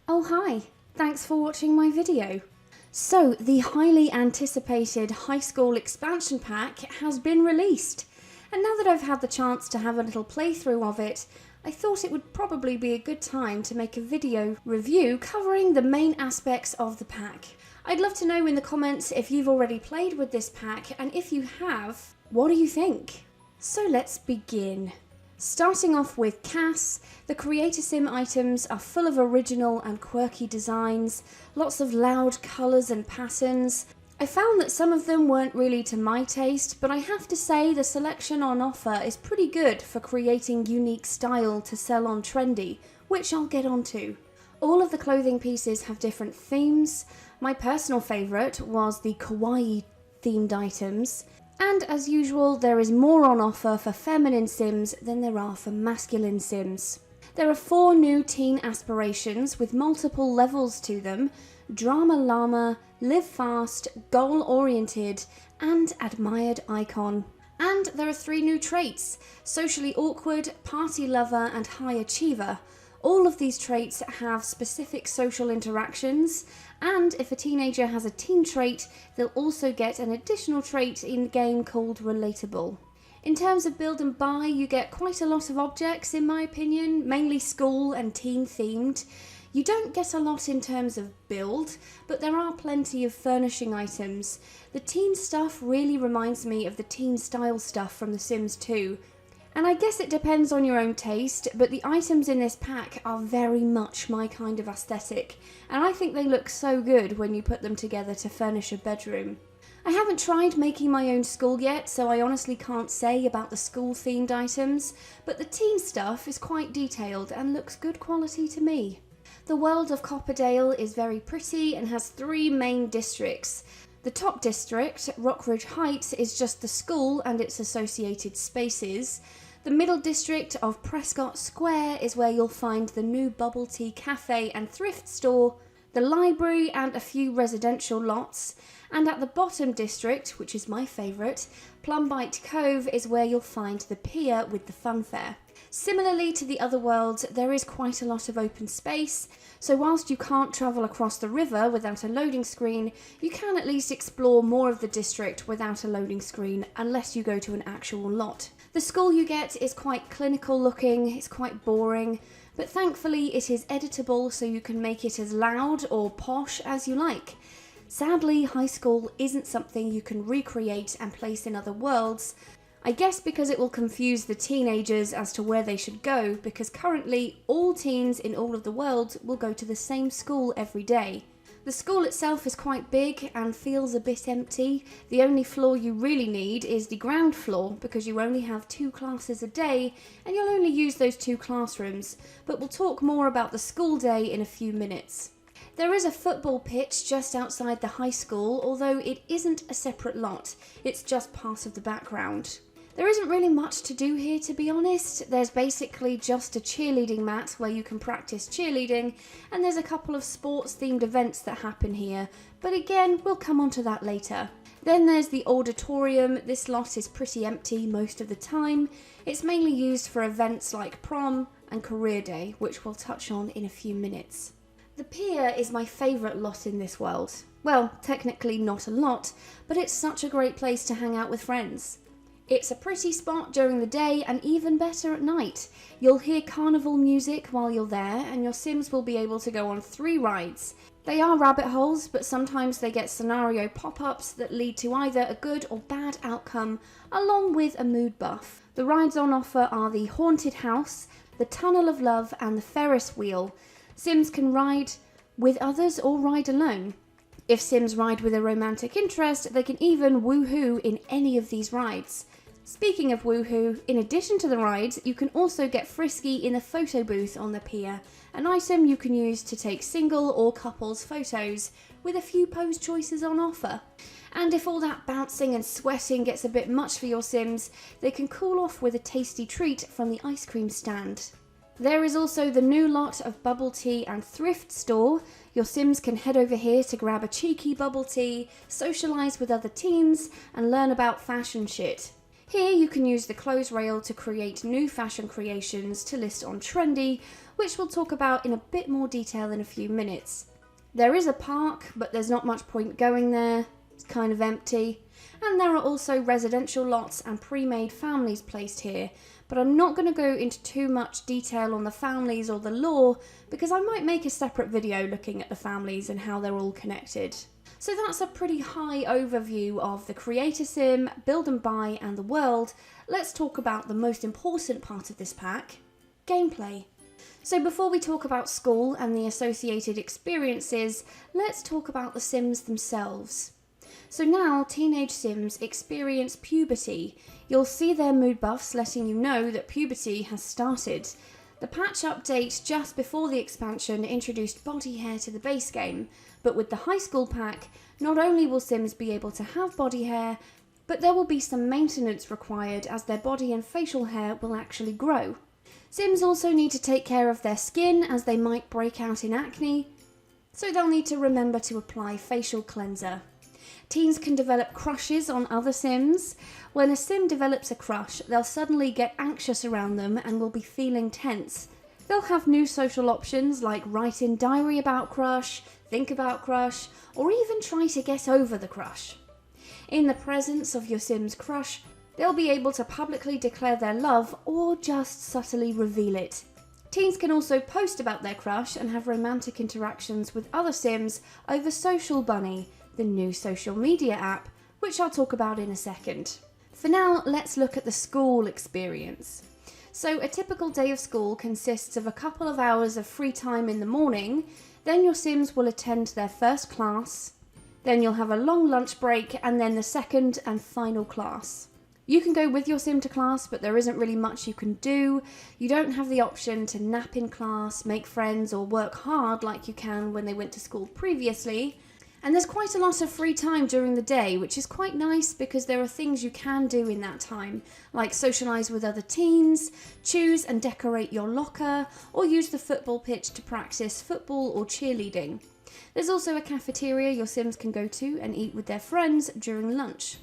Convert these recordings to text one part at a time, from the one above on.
Oh hi, thanks for watching my video. So the highly anticipated high school expansion pack has been released, and now that I've had the chance to have a little playthrough of it, I thought it would probably be a good time to make a video review covering the main aspects of the pack. I'd love to know in the comments if you've already played with this pack, and if you have, what do you think? So let's begin. Starting off with Cass, the Creator Sim items are full of original and quirky designs, lots of loud colours and patterns. I found that some of them weren't really to my taste, but I have to say the selection on offer is pretty good for creating unique style to sell on Trendy, which I'll get onto. All of the clothing pieces have different themes. My personal favourite was the kawaii themed items. And as usual, there is more on offer for feminine Sims than there are for masculine Sims. There are 4 new teen aspirations with multiple levels to them: Drama Llama, Live Fast, Goal Oriented, and Admired Icon. And there are 3 new traits: Socially Awkward, Party Lover, and High Achiever. All of these traits have specific social interactions, and if a teenager has a teen trait, they'll also get an additional trait in the game called Relatable. In terms of build and buy, you get quite a lot of objects in my opinion, mainly school and teen themed. You don't get a lot in terms of build, but there are plenty of furnishing items. The teen stuff really reminds me of the teen style stuff from The Sims 2. And I guess it depends on your own taste, but the items in this pack are very much my kind of aesthetic, and I think they look so good when you put them together to furnish a bedroom. I haven't tried making my own school yet, so I honestly can't say about the school themed items, but the teen stuff is quite detailed and looks good quality to me. The world of Copperdale is very pretty and has 3 main districts. The top district, Rockridge Heights, is just the school and its associated spaces. The middle district of Prescott Square is where you'll find the new bubble tea cafe and thrift store, the library and a few residential lots. And at the bottom district, which is my favourite, Plumbite Cove, is where you'll find the pier with the funfair. Similarly to the other worlds, there is quite a lot of open space, so whilst you can't travel across the river without a loading screen, you can at least explore more of the district without a loading screen, unless you go to an actual lot. The school you get is quite clinical looking, it's quite boring, but thankfully it is editable so you can make it as loud or posh as you like. Sadly, high school isn't something you can recreate and place in other worlds, I guess because it will confuse the teenagers as to where they should go, because currently all teens in all of the world will go to the same school every day. The school itself is quite big and feels a bit empty. The only floor you really need is the ground floor, because you only have 2 classes a day and you'll only use those 2 classrooms, but we'll talk more about the school day in a few minutes. There is a football pitch just outside the high school, although it isn't a separate lot, it's just part of the background. There isn't really much to do here, to be honest. There's basically just a cheerleading mat where you can practice cheerleading, and there's a couple of sports themed events that happen here, but again, we'll come on to that later. Then there's the auditorium. This lot is pretty empty most of the time. It's mainly used for events like Prom and Career Day, which we'll touch on in a few minutes. The pier is my favourite lot in this world. Well, technically not a lot, but it's such a great place to hang out with friends. It's a pretty spot during the day and even better at night. You'll hear carnival music while you're there, and your Sims will be able to go on 3 rides. They are rabbit holes, but sometimes they get scenario pop-ups that lead to either a good or bad outcome, along with a mood buff. The rides on offer are the Haunted House, the Tunnel of Love, and the Ferris Wheel. Sims can ride with others or ride alone. If Sims ride with a romantic interest, they can even woohoo in any of these rides. Speaking of woohoo, in addition to the rides, you can also get frisky in the photo booth on the pier, an item you can use to take single or couples photos, with a few pose choices on offer. And if all that bouncing and sweating gets a bit much for your Sims, they can cool off with a tasty treat from the ice cream stand. There is also the new lot of bubble tea and thrift store. Your Sims can head over here to grab a cheeky bubble tea, socialise with other teens, and learn about fashion shit. Here you can use the clothes rail to create new fashion creations to list on Trendy, which we'll talk about in a bit more detail in a few minutes. There is a park, but there's not much point going there. It's kind of empty. And there are also residential lots and pre-made families placed here, but I'm not going to go into too much detail on the families or the lore because I might make a separate video looking at the families and how they're all connected. So that's a pretty high overview of the Creator Sim, Build and Buy and the world. Let's talk about the most important part of this pack, gameplay. So before we talk about school and the associated experiences, let's talk about the Sims themselves. So now teenage Sims experience puberty. You'll see their mood buffs letting you know that puberty has started. The patch update just before the expansion introduced body hair to the base game, but with the high school pack, not only will Sims be able to have body hair, but there will be some maintenance required as their body and facial hair will actually grow. Sims also need to take care of their skin as they might break out in acne, so they'll need to remember to apply facial cleanser. Teens can develop crushes on other Sims. When a Sim develops a crush, they'll suddenly get anxious around them and will be feeling tense. They'll have new social options like write in diary about crush, think about crush, or even try to get over the crush. In the presence of your Sim's crush, they'll be able to publicly declare their love or just subtly reveal it. Teens can also post about their crush and have romantic interactions with other Sims over Social Bunny, the new social media app, which I'll talk about in a second. For now, let's look at the school experience. So a typical day of school consists of a couple of hours of free time in the morning, then your Sims will attend their first class, then you'll have a long lunch break, and then the second and final class. You can go with your Sim to class, but there isn't really much you can do. You don't have the option to nap in class, make friends, or work hard like you can when they went to school previously. And there's quite a lot of free time during the day, which is quite nice because there are things you can do in that time, like socialise with other teens, choose and decorate your locker, or use the football pitch to practice football or cheerleading. There's also a cafeteria your Sims can go to and eat with their friends during lunch.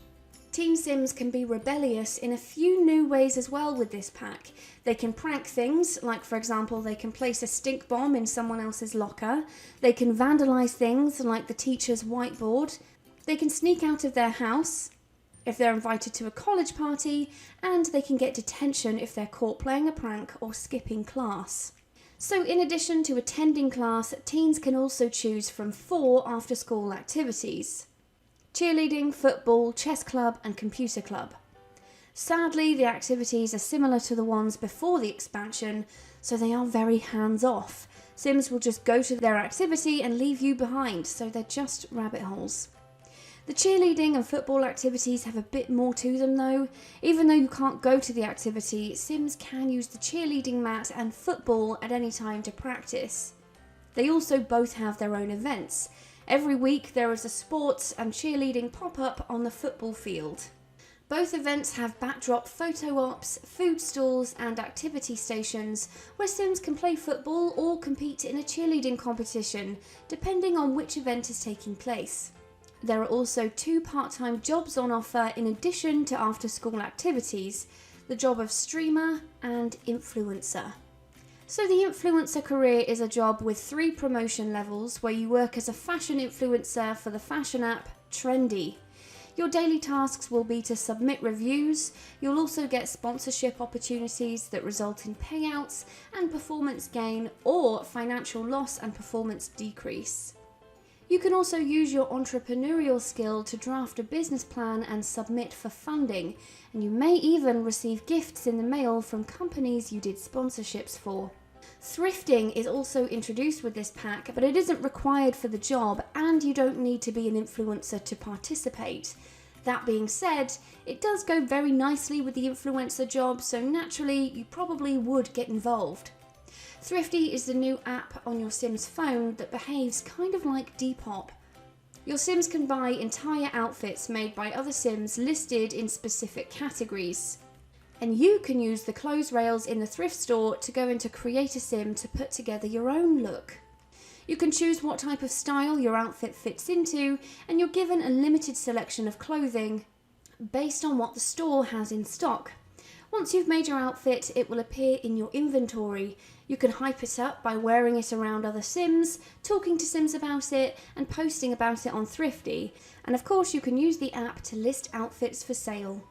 Teen Sims can be rebellious in a few new ways as well with this pack. They can prank things, like for example they can place a stink bomb in someone else's locker. They can vandalise things like the teacher's whiteboard. They can sneak out of their house if they're invited to a college party, and they can get detention if they're caught playing a prank or skipping class. So in addition to attending class, teens can also choose from 4 after-school activities: cheerleading, football, chess club and computer club. Sadly, the activities are similar to the ones before the expansion, so they are very hands-off. Sims will just go to their activity and leave you behind, so they're just rabbit holes. The cheerleading and football activities have a bit more to them though. Even though you can't go to the activity, Sims can use the cheerleading mat and football at any time to practice. They also both have their own events. Every week there is a sports and cheerleading pop-up on the football field. Both events have backdrop photo ops, food stalls and activity stations where Sims can play football or compete in a cheerleading competition, depending on which event is taking place. There are also 2 part-time jobs on offer in addition to after-school activities, the job of streamer and influencer. So the influencer career is a job with 3 promotion levels where you work as a fashion influencer for the fashion app Trendy. Your daily tasks will be to submit reviews. You'll also get sponsorship opportunities that result in payouts and performance gain or financial loss and performance decrease. You can also use your entrepreneurial skill to draft a business plan and submit for funding, and you may even receive gifts in the mail from companies you did sponsorships for. Thrifting is also introduced with this pack, but it isn't required for the job and you don't need to be an influencer to participate. That being said, it does go very nicely with the influencer job, so naturally you probably would get involved. Thrifty is the new app on your Sims phone that behaves kind of like Depop. Your Sims can buy entire outfits made by other Sims listed in specific categories. And you can use the clothes rails in the thrift store to go into Creator Sim to put together your own look. You can choose what type of style your outfit fits into, and you're given a limited selection of clothing based on what the store has in stock. Once you've made your outfit, it will appear in your inventory. You can hype it up by wearing it around other Sims, talking to Sims about it, and posting about it on Thrifty. And of course, you can use the app to list outfits for sale.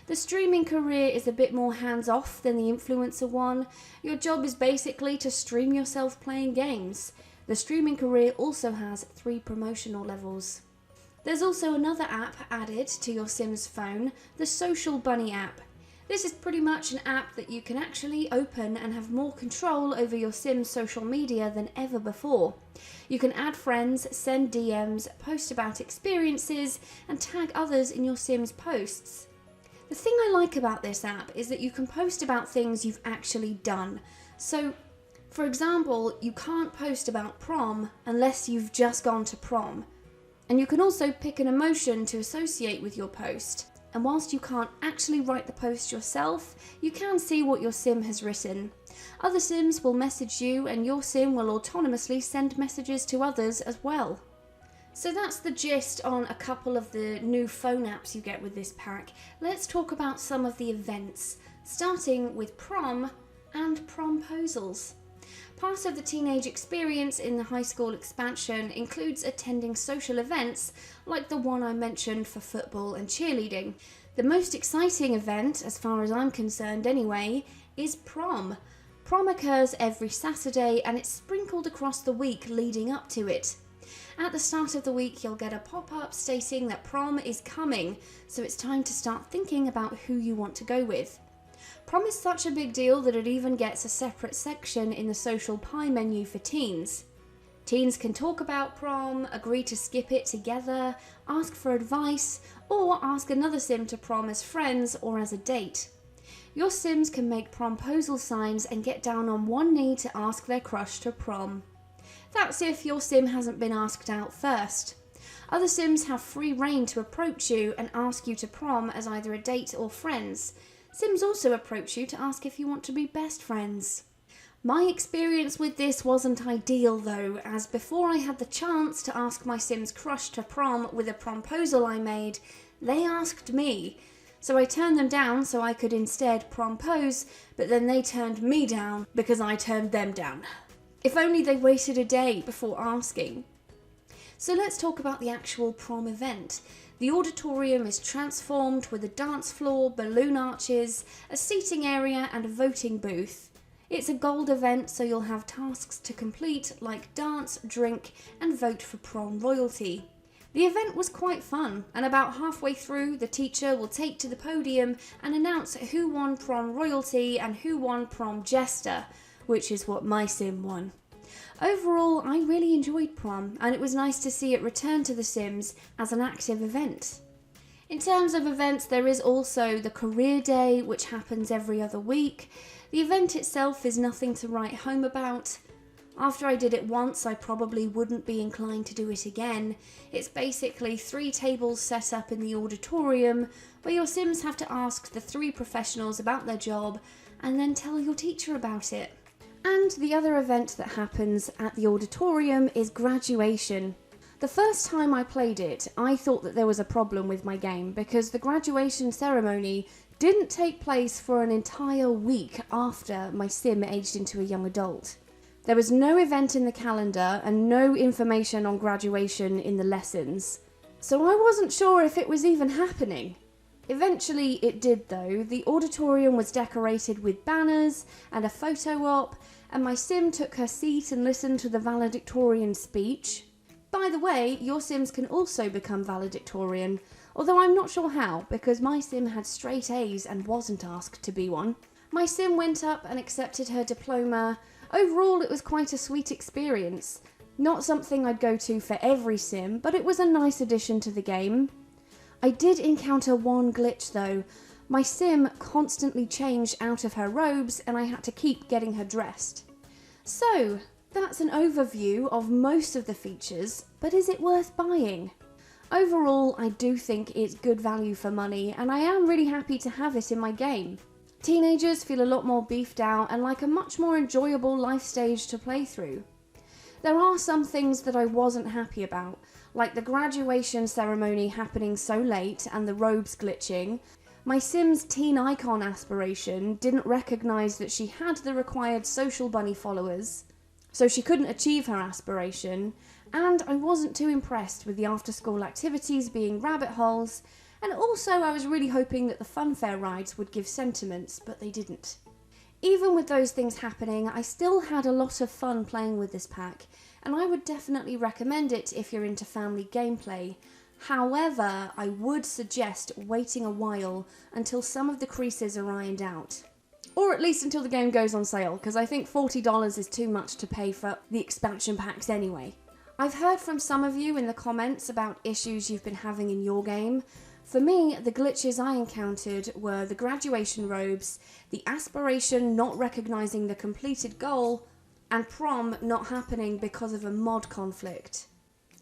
The streaming career is a bit more hands-off than the influencer one. Your job is basically to stream yourself playing games. The streaming career also has 3 promotional levels. There's also another app added to your Sims phone, the Social Bunny app. This is pretty much an app that you can actually open and have more control over your Sims social media than ever before. You can add friends, send DMs, post about experiences, and tag others in your Sims posts. The thing I like about this app is that you can post about things you've actually done. So, for example, you can't post about prom unless you've just gone to prom. And you can also pick an emotion to associate with your post. And whilst you can't actually write the post yourself, you can see what your Sim has written. Other Sims will message you, and your Sim will autonomously send messages to others as well. So that's the gist on a couple of the new phone apps you get with this pack. Let's talk about some of the events, starting with Prom and Promposals. Part of the teenage experience in the high school expansion includes attending social events like the one I mentioned for football and cheerleading. The most exciting event, as far as I'm concerned anyway, is Prom. Prom occurs every Saturday and it's sprinkled across the week leading up to it. At the start of the week, you'll get a pop-up stating that prom is coming, so it's time to start thinking about who you want to go with. Prom is such a big deal that it even gets a separate section in the social pie menu for teens. Teens can talk about prom, agree to skip it together, ask for advice, or ask another Sim to prom as friends or as a date. Your Sims can make promposal signs and get down on one knee to ask their crush to prom. That's if your Sim hasn't been asked out first. Other Sims have free rein to approach you and ask you to prom as either a date or friends. Sims also approach you to ask if you want to be best friends. My experience with this wasn't ideal though, as before I had the chance to ask my Sim's crush to prom with a promposal I made, they asked me. So I turned them down so I could instead prompose, but then they turned me down because I turned them down. If only they waited a day before asking. So let's talk about the actual prom event. The auditorium is transformed with a dance floor, balloon arches, a seating area and a voting booth. It's a gold event, so you'll have tasks to complete like dance, drink and vote for prom royalty. The event was quite fun, and about halfway through the teacher will take to the podium and announce who won prom royalty and who won prom jester, which is what my Sim won. Overall, I really enjoyed prom, and it was nice to see it return to The Sims as an active event. In terms of events, there is also the career day, which happens every other week. The event itself is nothing to write home about. After I did it once, I probably wouldn't be inclined to do it again. It's basically 3 tables set up in the auditorium, where your Sims have to ask the 3 professionals about their job, and then tell your teacher about it. And the other event that happens at the auditorium is graduation. The first time I played it, I thought that there was a problem with my game because the graduation ceremony didn't take place for an entire week after my Sim aged into a young adult. There was no event in the calendar and no information on graduation in the lessons, so I wasn't sure if it was even happening. Eventually it did though. The auditorium was decorated with banners and a photo op, and my Sim took her seat and listened to the valedictorian speech. By the way, your Sims can also become valedictorian, although I'm not sure how, because my Sim had straight A's and wasn't asked to be one. My Sim went up and accepted her diploma. Overall, it was quite a sweet experience. Not something I'd go to for every Sim, but it was a nice addition to the game. I did encounter one glitch though. My Sim constantly changed out of her robes and I had to keep getting her dressed. So, that's an overview of most of the features, but is it worth buying? Overall, I do think it's good value for money and I am really happy to have it in my game. Teenagers feel a lot more beefed out and like a much more enjoyable life stage to play through. There are some things that I wasn't happy about, like the graduation ceremony happening so late and the robes glitching. My Sims teen icon aspiration didn't recognise that she had the required social bunny followers, so she couldn't achieve her aspiration, and I wasn't too impressed with the after-school activities being rabbit holes, and also I was really hoping that the funfair rides would give sentiments, but they didn't. Even with those things happening, I still had a lot of fun playing with this pack, and I would definitely recommend it if you're into family gameplay. However, I would suggest waiting a while until some of the creases are ironed out. Or at least until the game goes on sale, because I think $40 is too much to pay for the expansion packs anyway. I've heard from some of you in the comments about issues you've been having in your game. For me, the glitches I encountered were the graduation robes, the aspiration not recognising the completed goal, and prom not happening because of a mod conflict.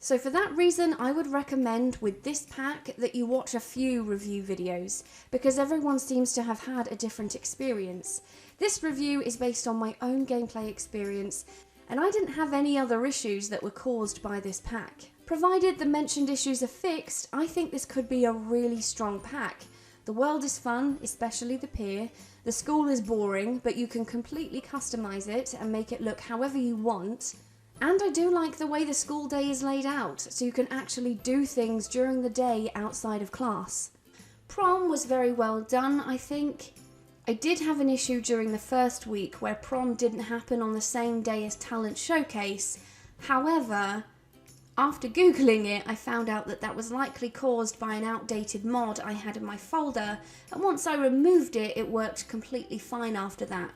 So for that reason, I would recommend with this pack that you watch a few review videos, because everyone seems to have had a different experience. This review is based on my own gameplay experience, and I didn't have any other issues that were caused by this pack. Provided the mentioned issues are fixed, I think this could be a really strong pack. The world is fun, especially the pier. The school is boring, but you can completely customise it and make it look however you want. And I do like the way the school day is laid out, so you can actually do things during the day outside of class. Prom was very well done, I think. I did have an issue during the first week where prom didn't happen on the same day as Talent Showcase. However, after googling it, I found out that that was likely caused by an outdated mod I had in my folder, and once I removed it, it worked completely fine after that.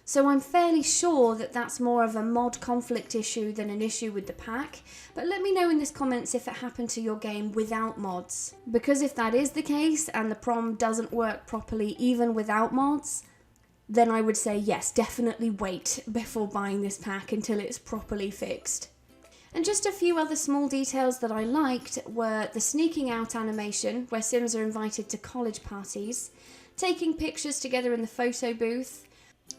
So I'm fairly sure that that's more of a mod conflict issue than an issue with the pack, but let me know in the comments if it happened to your game without mods. Because if that is the case and the prom doesn't work properly even without mods, then I would say yes, definitely wait before buying this pack until it's properly fixed. And just a few other small details that I liked were the sneaking out animation, where Sims are invited to college parties, taking pictures together in the photo booth.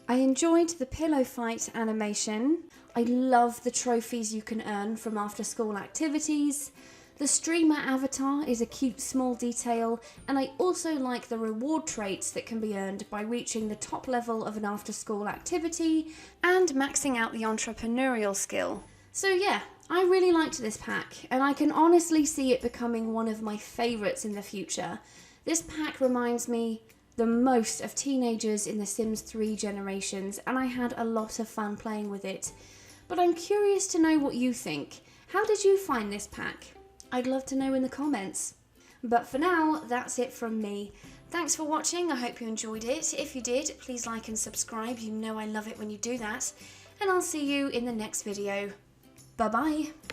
I enjoyed the pillow fight animation. I love the trophies you can earn from after school activities. The streamer avatar is a cute small detail, and I also like the reward traits that can be earned by reaching the top level of an after school activity and maxing out the entrepreneurial skill. So yeah, I really liked this pack, and I can honestly see it becoming one of my favourites in the future. This pack reminds me the most of teenagers in the Sims 3 generations, and I had a lot of fun playing with it. But I'm curious to know what you think. How did you find this pack? I'd love to know in the comments. But for now, that's it from me. Thanks for watching, I hope you enjoyed it. If you did, please like and subscribe, you know I love it when you do that. And I'll see you in the next video. Bye bye!